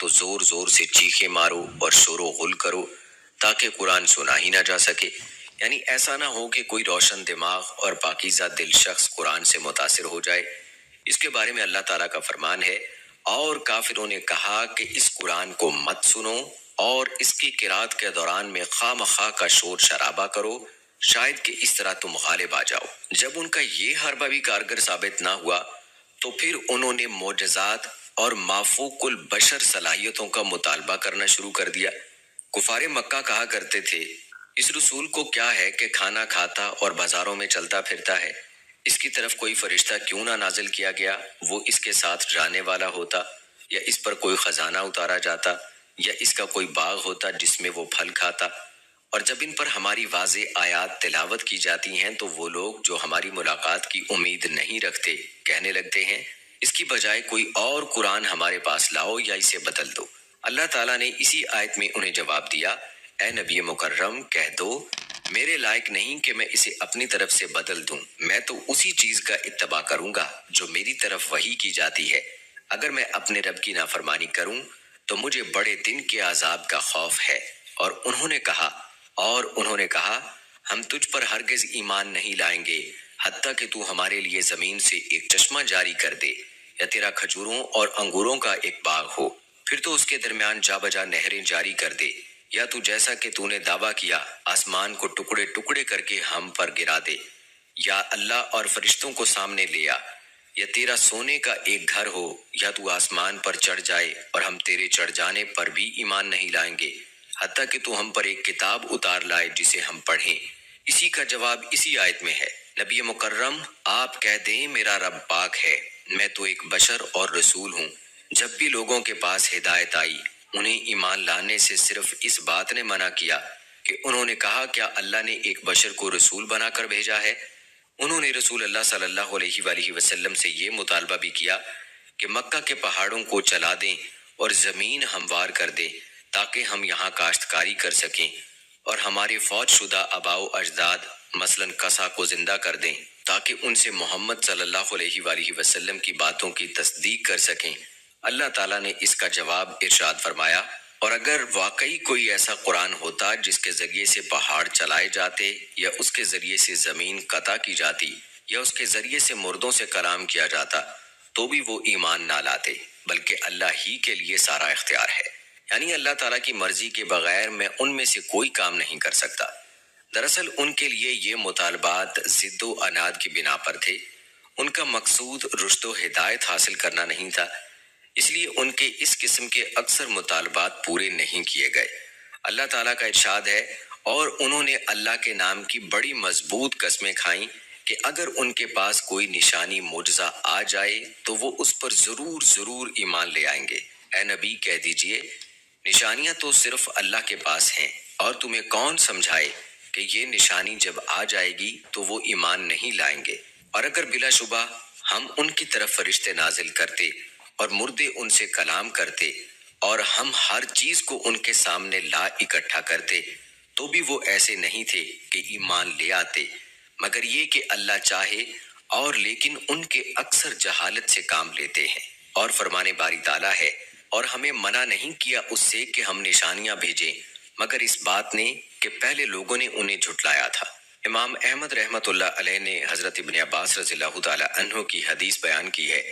تو زور زور سے چیخیں مارو اور شور و غل کرو تاکہ قرآن سنا ہی نہ جا سکے۔ یعنی ایسا نہ ہو کہ کوئی روشن دماغ اور پاکیزہ دل شخص قرآن سے متاثر ہو جائے۔ اس کے بارے میں اللہ تعالیٰ کا فرمان ہے، اور کافروں نے کہا کہ اس قرآن کو مت سنو اور اس کی قرات کے دوران میں خواہ مخواہ کا شور شرابہ کرو، شاید کہ اس طرح تم غالب آ جاؤ۔ جب ان کا یہ حربہ بھی کارگر ثابت نہ ہوا تو پھر انہوں نے معجزات اور مافوق البشر صلاحیتوں کا مطالبہ کرنا شروع کر دیا۔ کفار مکہ کہا کرتے تھے، اس رسول کو کیا ہے کہ کھانا کھاتا اور بازاروں میں چلتا پھرتا ہے؟ اس کی طرف کوئی فرشتہ کیوں نہ نازل کیا گیا، وہ اس کے ساتھ جانے والا ہوتا، یا اس پر کوئی خزانہ اتارا جاتا، یا اس کا کوئی باغ ہوتا جس میں وہ پھل کھاتا۔ اور جب ان پر ہماری واضح آیات تلاوت کی جاتی ہیں تو وہ لوگ جو ہماری ملاقات کی امید نہیں رکھتے کہنے لگتے ہیں، اس کی بجائے کوئی اور قرآن ہمارے پاس لاؤ یا اسے بدل دو۔ اللہ تعالیٰ نے اسی آیت میں انہیں جواب دیا، اے نبی مکرم کہہ دو، میرے لائق نہیں کہ میں اسے اپنی طرف سے بدل دوں، میں تو اسی چیز کا اتباع کروں گا جو میری طرف وحی کی جاتی ہے۔ اگر میں اپنے رب کی نافرمانی کروں تو مجھے بڑے دن کے عذاب کا خوف ہے۔ اور انہوں نے کہا ہم تجھ پر ہرگز ایمان نہیں لائیں گے حتیٰ کہ تو ہمارے لیے زمین سے ایک چشمہ جاری کر دے، یا تیرا کھجوروں اور انگوروں کا ایک باغ ہو، پھر تو اس کے درمیان جا بجا نہریں جاری کر دے، یا تو جیسا کہ تو نے دعویٰ کیا آسمان کو ٹکڑے ٹکڑے کر کے ہم پر گرا دے، یا اللہ اور فرشتوں کو سامنے لے آ، یا تیرا سونے کا ایک گھر ہو، یا تو آسمان پر چڑھ جائے اور ہم تیرے چڑھ جانے پر بھی ایمان نہیں لائیں گے حتیٰ کہ تو ہم پر ایک کتاب اتار لائے جسے ہم پڑھیں۔ اسی کا جواب اسی آیت میں ہے۔ نبی مکرم آپ کہہ دیں میرا رب پاک ہے، میں تو ایک بشر اور رسول ہوں۔ جب بھی لوگوں کے پاس ہدایت آئی انہیں ایمان لانے سے صرف اس بات نے منع کیا کہ انہوں نے کہا کیا اللہ نے ایک بشر کو رسول بنا کر بھیجا ہے؟ انہوں نے رسول اللہ صلی اللہ علیہ وآلہ وسلم سے یہ مطالبہ بھی کیا کہ مکہ کے پہاڑوں کو چلا دیں اور زمین ہموار کر دیں تاکہ ہم یہاں کاشتکاری کر سکیں، اور ہمارے فوت شدہ آباء و اجداد مثلاً کسا کو زندہ کر دیں تاکہ ان سے محمد صلی اللہ علیہ وآلہ وسلم کی باتوں کی تصدیق کر سکیں۔ اللہ تعالیٰ نے اس کا جواب ارشاد فرمایا، اور اگر واقعی کوئی ایسا قرآن ہوتا جس کے ذریعے سے پہاڑ چلائے جاتے، یا اس کے ذریعے سے زمین قطع کی جاتی، یا اس کے ذریعے سے مردوں سے کلام کیا جاتا، تو بھی وہ ایمان نہ لاتے، بلکہ اللہ ہی کے لیے سارا اختیار ہے۔ یعنی اللہ تعالیٰ کی مرضی کے بغیر میں ان میں سے کوئی کام نہیں کر سکتا۔ دراصل ان کے لیے یہ مطالبات ضد و عناد کی بنا پر تھے، ان کا مقصود رشد و ہدایت حاصل کرنا نہیں تھا، اس لیے ان کے اس قسم کے اکثر مطالبات پورے نہیں کیے گئے۔ اللہ تعالیٰ کا ارشاد ہے، اور انہوں نے اللہ کے نام کی بڑی مضبوط قسمیں کھائیں کہ اگر ان کے پاس کوئی نشانی معجزہ آ جائے تو وہ اس پر ضرور ایمان لے آئیں گے۔ اے نبی کہہ دیجئے، نشانیاں تو صرف اللہ کے پاس ہیں، اور تمہیں کون سمجھائے کہ یہ نشانی جب آ جائے گی تو وہ ایمان نہیں لائیں گے۔ اور اگر بلا شبہ ہم ان کی طرف فرشتے نازل کرتے اور مردے ان سے کلام کرتے اور ہم ہر چیز کو ان کے سامنے لا اکٹھا کرتے تو بھی وہ ایسے نہیں تھے کہ ایمان لے آتے، مگر یہ کہ اللہ چاہے، اور لیکن ان کے اکثر جہالت سے کام لیتے ہیں۔ اور فرمانے باری تعالیٰ ہے، اور ہمیں منع نہیں کیا اس سے کہ ہم نشانیاں بھیجیں، مگر اس بات نے کہ پہلے لوگوں نے انہیں جھٹلایا تھا۔ امام احمد رحمۃ اللہ علیہ نے حضرت ابن عباس رضی اللہ تعالی عنہ کی حدیث بیان کی ہے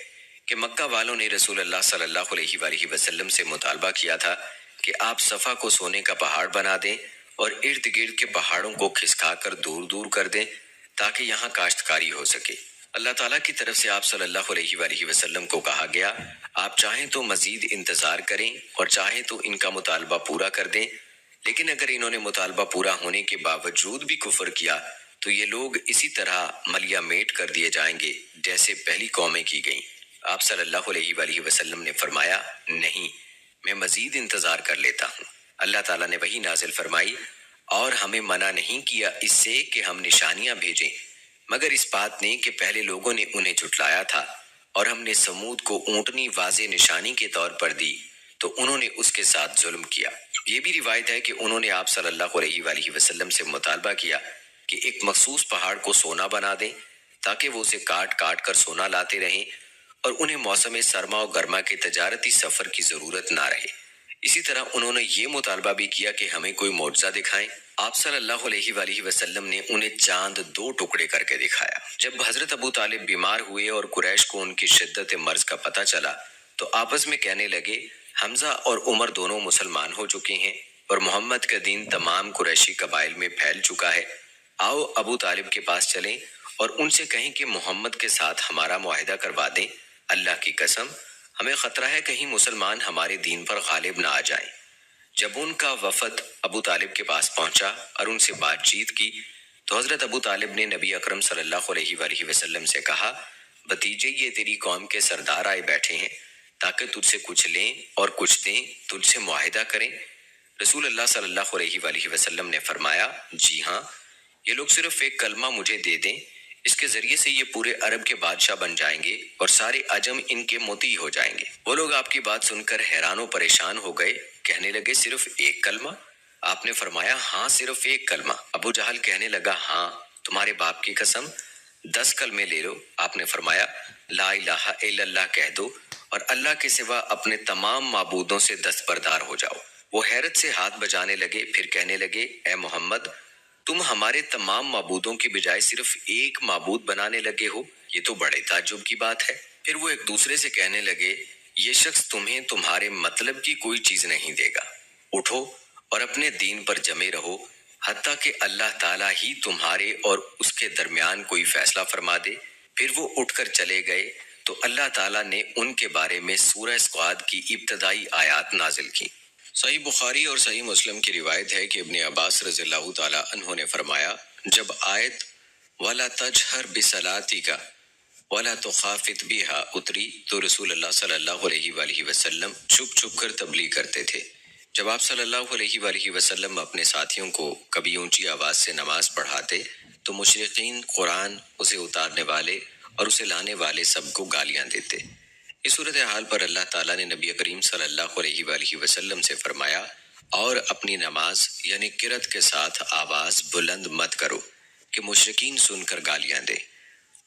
کہ مکہ والوں نے رسول اللہ صلی اللہ علیہ وآلہ وسلم سے مطالبہ کیا تھا کہ آپ صفا کو سونے کا پہاڑ بنا دیں اور ارد گرد کے پہاڑوں کو کھسکا کر دور دور کر دیں تاکہ یہاں کاشتکاری ہو سکے۔ اللہ تعالیٰ کی طرف سے آپ صلی اللہ علیہ وآلہ وسلم کو کہا گیا، آپ چاہیں تو مزید انتظار کریں اور چاہیں تو ان کا مطالبہ پورا کر دیں، لیکن اگر انہوں نے مطالبہ پورا ہونے کے باوجود بھی کفر کیا تو یہ لوگ اسی طرح ملیا میٹ کر دیے جائیں گے جیسے پہلی قومیں کی گئیں۔ آپ صلی اللہ علیہ وآلہ وسلم نے فرمایا، نہیں، میں مزید انتظار کر لیتا ہوں۔ اللہ تعالیٰ نے وحی نازل فرمائی، اور ہمیں منع نہیں کیا اس سے کہ ہم نشانیاں بھیجیں، مگر اس بات نے کہ پہلے لوگوں نے انہیں جھٹلایا تھا، اور ہم نے سمود کو اونٹنی واضح نشانی کے طور پر دی تو انہوں نے اس کے ساتھ ظلم کیا۔ یہ بھی روایت ہے کہ انہوں نے آپ صلی اللہ علیہ وآلہ وسلم سے مطالبہ کیا کہ ایک مخصوص پہاڑ کو سونا بنا دیں تاکہ وہ اسے کاٹ کاٹ کر سونا لاتے رہیں اور انہیں موسم سرما و گرما کے تجارتی سفر کی ضرورت نہ رہے۔ اسی طرح انہوں نے یہ مطالبہ بھی کیا کہ ہمیں کوئی معجزہ دکھائیں۔ آپ صلی اللہ علیہ وآلہ وسلم نے انہیں چاند 2 ٹکڑے کر کے دکھایا۔ جب حضرت ابو طالب بیمار ہوئے اور قریش کو ان کی شدت مرض کا پتہ چلا تو آپس میں کہنے لگے، حمزہ اور عمر دونوں مسلمان ہو چکے ہیں اور محمد کا دین تمام قریشی قبائل میں پھیل چکا ہے۔ آؤ ابو طالب کے پاس چلیں اور ان سے کہیں کہ محمد کے ساتھ ہمارا معاہدہ کروا دیں۔ اللہ کی قسم ہمیں خطرہ ہے کہیں مسلمان ہمارے دین پر غالب نہ آ جائیں۔ جب ان کا وفد ابو طالب کے پاس پہنچا اور ان سے بات چیت کی تو حضرت ابو طالب نے نبی اکرم صلی اللہ علیہ وآلہ وسلم سے کہا، بھتیجے یہ تیری قوم کے سردار آئے بیٹھے ہیں تاکہ تجھ سے کچھ لیں اور کچھ دیں، تجھ سے معاہدہ کریں۔ رسول اللہ صلی اللہ علیہ وآلہ وسلم نے فرمایا، جی ہاں، یہ لوگ صرف ایک کلمہ مجھے دے دیں، اس کے ذریعے سے یہ پورے عرب کے بادشاہ بن جائیں گے اور سارے عجم ان کے مطیع ہو جائیں گے۔ وہ لوگ آپ کی بات سن کر حیران و پریشان ہو گئے، کہنے لگے صرف ایک کلمہ؟ آپ نے فرمایا ہاں صرف ایک کلمہ۔ ابو جہل کہنے لگا ہاں تمہارے باپ کی قسم 10 کلمے لے لو۔ آپ نے فرمایا لا الہ الا اللہ کہہ دو اور اللہ کے سوا اپنے تمام معبودوں سے دستبردار ہو جاؤ۔ وہ حیرت سے ہاتھ بجانے لگے، پھر کہنے لگے، اے محمد تم ہمارے تمام معبودوں کی بجائے صرف ایک معبود بنانے لگے ہو، یہ تو بڑے تعجب کی بات ہے۔ پھر وہ ایک دوسرے سے کہنے لگے، یہ شخص تمہیں تمہارے مطلب کی کوئی چیز نہیں دے گا، اٹھو اور اپنے دین پر جمے رہو حتیٰ کہ اللہ تعالیٰ ہی تمہارے اور اس کے درمیان کوئی فیصلہ فرما دے۔ پھر وہ اٹھ کر چلے گئے تو اللہ تعالیٰ نے ان کے بارے میں سورہ صاد کی ابتدائی آیات نازل کی۔ صحیح بخاری اور صحیح مسلم کی روایت ہے کہ ابن عباس رضی اللہ تعالیٰ عنہ نے فرمایا، جب آیت وَلَا تَجْهَرْ بِصَلَاتِكَ وَلَا تُخَافِتْ بِهَا اتری تو رسول اللہ صلی اللہ علیہ وآلہ وسلم چھپ چھپ کر تبلیغ کرتے تھے۔ جب آپ صلی اللہ علیہ وآلہ وسلم اپنے ساتھیوں کو کبھی اونچی آواز سے نماز پڑھاتے تو مشرقین قرآن، اسے اتارنے والے اور اسے لانے والے سب کو گالیاں دیتے۔ اس صورتحال پر اللہ تعالیٰ نے نبی کریم صلی اللہ علیہ وآلہ وسلم سے فرمایا، اور اپنی نماز یعنی قرات کے ساتھ آواز بلند مت کرو کہ مشرکین سن کر گالیاں دیں،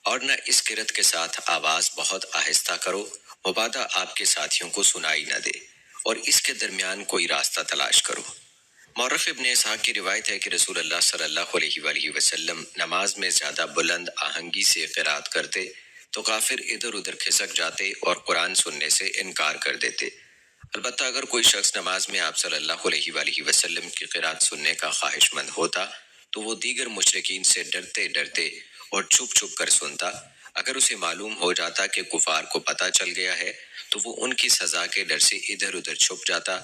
اور نہ اس قرات کے ساتھ آواز بہت آہستہ کرو مبادا آپ کے ساتھیوں کو سنائی نہ دے، اور اس کے درمیان کوئی راستہ تلاش کرو۔ مورخ ابن اسحاق کی روایت ہے کہ رسول اللہ صلی اللہ علیہ وآلہ وسلم نماز میں زیادہ بلند آہنگی سے قرات کرتے تو کافر ادھر ادھر کھسک جاتے اور قرآن سننے سے انکار کر دیتے۔ البتہ اگر کوئی شخص نماز میں آپ صلی اللہ علیہ وآلہ وسلم کی قرات سننے کا خواہش مند ہوتا تو وہ دیگر مشرکین سے ڈرتے ڈرتے اور چھپ چھپ کر سنتا۔ اگر اسے معلوم ہو جاتا کہ کفار کو پتہ چل گیا ہے تو وہ ان کی سزا کے ڈر سے ادھر ادھر چھپ جاتا